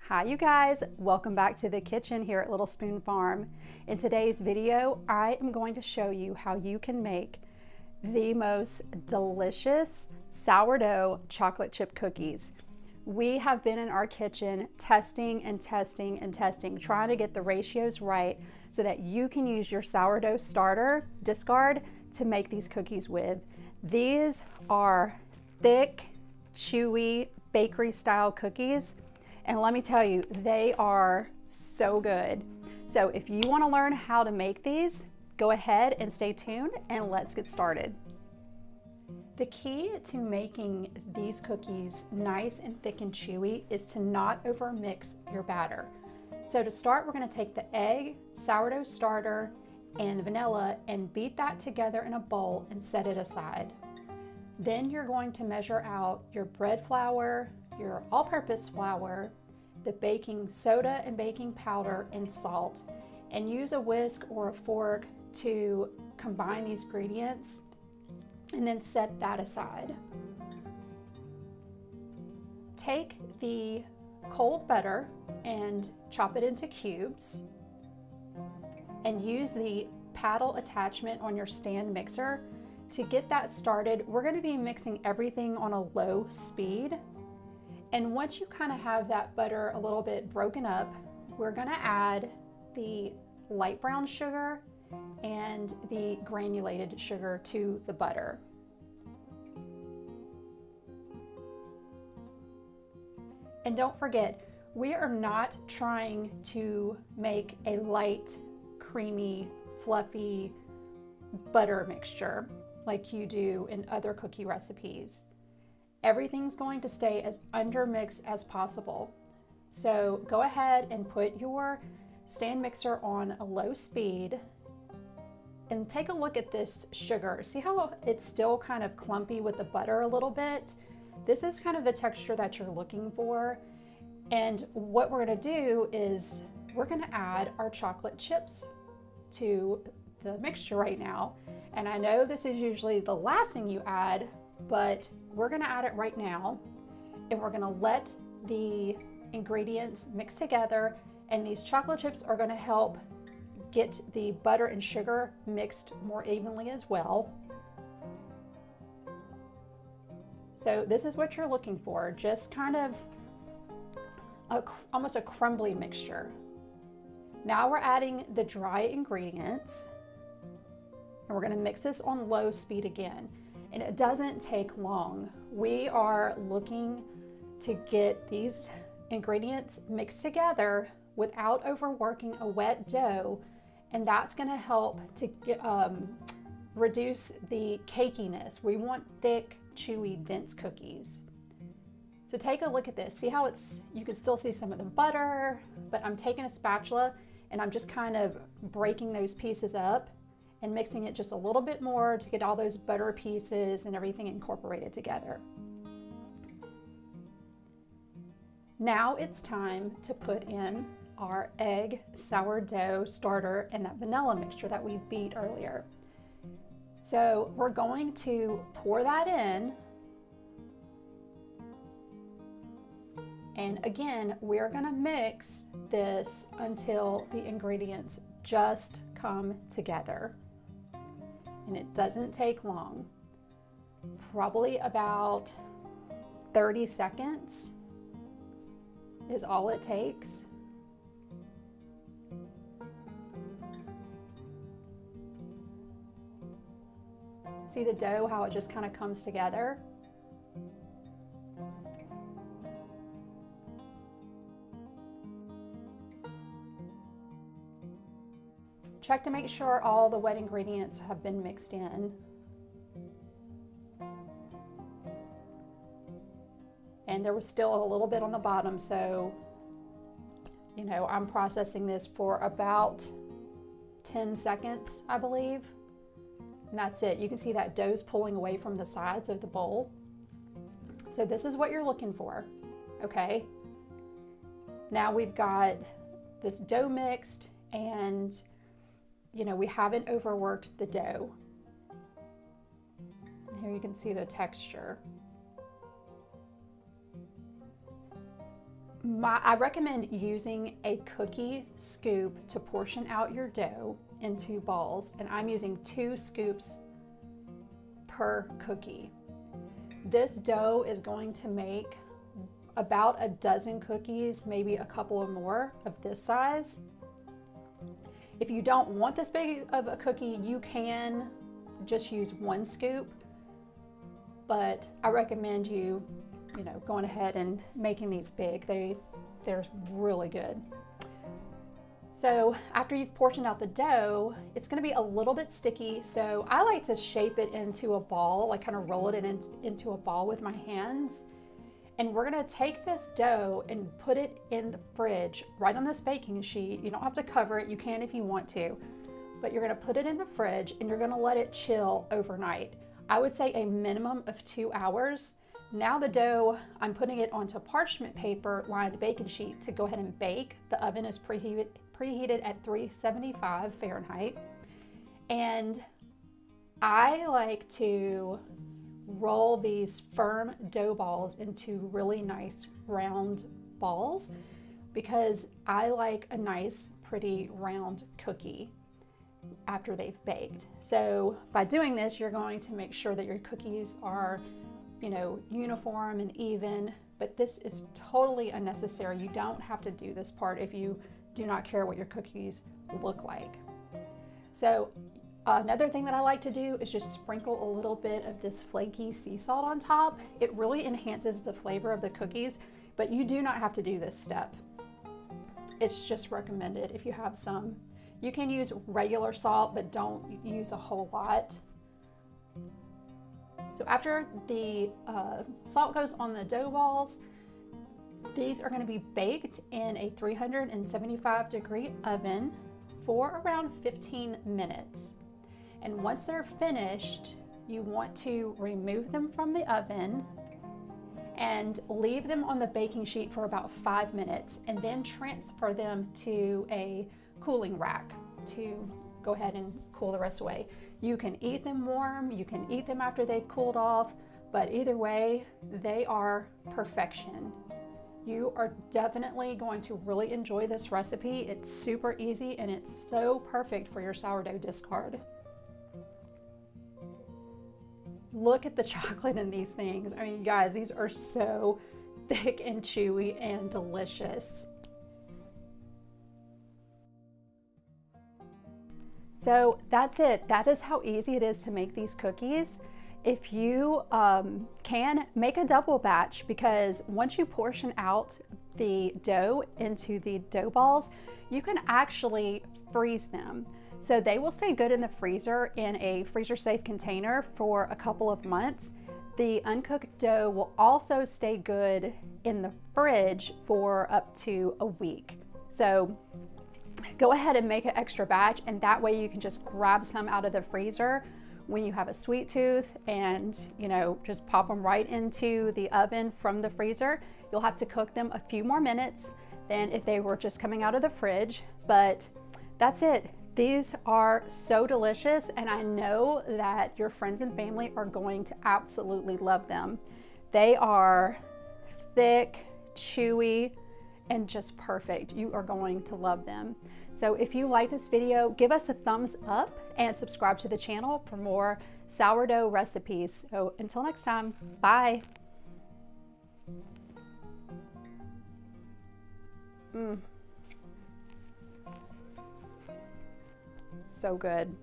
Hi you guys, welcome back to the kitchen here at Little Spoon Farm. In today's video, I am going to show you how you can make the most delicious sourdough chocolate chip cookies. We have been in our kitchen testing and testing and testing, trying to get the ratios right so that you can use your sourdough starter discard to make these cookies with. These are thick, chewy, bakery style cookies. And let me tell you, they are so good. So if you want to learn how to make these, go ahead and stay tuned and let's get started. The key to making these cookies nice and thick and chewy is to not overmix your batter. So to start, we're going to take the egg, sourdough starter, and vanilla and beat that together in a bowl and set it aside. Then you're going to measure out your bread flour, your all-purpose flour, the baking soda and baking powder, and salt, and use a whisk or a fork to combine these ingredients and then set that aside. Take the cold butter and chop it into cubes and use the paddle attachment on your stand mixer to get that started. We're going to be mixing everything on a low speed. And once you kind of have that butter a little bit broken up, we're going to add the light brown sugar and the granulated sugar to the butter. And don't forget, we are not trying to make a light, creamy, fluffy butter mixture like you do in other cookie recipes. Everything's going to stay as undermixed as possible. So go ahead and put your stand mixer on a low speed and take a look at this sugar. See how it's still kind of clumpy with the butter a little bit? This is kind of the texture that you're looking for. And what we're going to do is we're going to add our chocolate chips to the mixture right now. And I know this is usually the last thing you add, but we're going to add it right now, and we're going to let the ingredients mix together, and these chocolate chips are going to help get the butter and sugar mixed more evenly as well. So this is what you're looking for, just kind of almost a crumbly mixture. Now we're adding the dry ingredients, and we're going to mix this on low speed again. And it doesn't take long. We are looking to get these ingredients mixed together without overworking a wet dough, and that's going to help to reduce the cakiness. We want thick, chewy, dense cookies. So take a look at this. See how you can still see some of the butter, but I'm taking a spatula and I'm just kind of breaking those pieces up and mixing it just a little bit more to get all those butter pieces and everything incorporated together. Now it's time to put in our egg, sourdough starter, and that vanilla mixture that we beat earlier. So we're going to pour that in. And again, we're gonna mix this until the ingredients just come together. And it doesn't take long, probably about 30 seconds is all it takes. See the dough, how it just kind of comes together? Check to make sure all the wet ingredients have been mixed in. And there was still a little bit on the bottom, so I'm processing this for about 10 seconds, I believe. And that's it. You can see that dough's pulling away from the sides of the bowl. So this is what you're looking for, okay? Now we've got this dough mixed, and we haven't overworked the dough. Here you can see the texture. I recommend using a cookie scoop to portion out your dough into balls, and I'm using 2 scoops per cookie. This dough is going to make about a dozen cookies, maybe a couple or more of this size. If you don't want this big of a cookie, you can just use 1 scoop, but I recommend you going ahead and making these big. They're really good. So after you've portioned out the dough, it's going to be a little bit sticky. So I like to shape it into a ball, like kind of roll it into a ball with my hands. And we're going to take this dough and put it in the fridge right on this baking sheet. You don't have to cover it. You can if you want to, but you're going to put it in the fridge and you're going to let it chill overnight. I would say a minimum of 2 hours. Now the dough, I'm putting it onto parchment paper lined baking sheet to go ahead and bake. The oven is preheated at 375 Fahrenheit. And I like to roll these firm dough balls into really nice round balls because I like a nice, pretty round cookie after they've baked. So by doing this, you're going to make sure that your cookies are uniform and even, but this is totally unnecessary. You don't have to do this part if you do not care what your cookies look like. So another thing that I like to do is just sprinkle a little bit of this flaky sea salt on top. It really enhances the flavor of the cookies, but you do not have to do this step. It's just recommended if you have some. You can use regular salt, but don't use a whole lot. So after the salt goes on the dough balls, these are going to be baked in a 375-degree oven for around 15 minutes. And once they're finished, you want to remove them from the oven and leave them on the baking sheet for about 5 minutes, and then transfer them to a cooling rack to go ahead and cool the rest away. You can eat them warm, you can eat them after they've cooled off, but either way, they are perfection. You are definitely going to really enjoy this recipe. It's super easy and it's so perfect for your sourdough discard. Look at the chocolate in these things. I mean, guys, these are so thick and chewy and delicious. So that's it. That is how easy it is to make these cookies. If you can, make a double batch, because once you portion out the dough into the dough balls, you can actually freeze them. So they will stay good in the freezer in a freezer safe container for a couple of months. The uncooked dough will also stay good in the fridge for up to a week. So go ahead and make an extra batch, and that way you can just grab some out of the freezer when you have a sweet tooth and just pop them right into the oven from the freezer. You'll have to cook them a few more minutes than if they were just coming out of the fridge, but that's it. These are so delicious, and I know that your friends and family are going to absolutely love them. They are thick, chewy, and just perfect. You are going to love them. So if you like this video, give us a thumbs up and subscribe to the channel for more sourdough recipes. So until next time, bye. So good.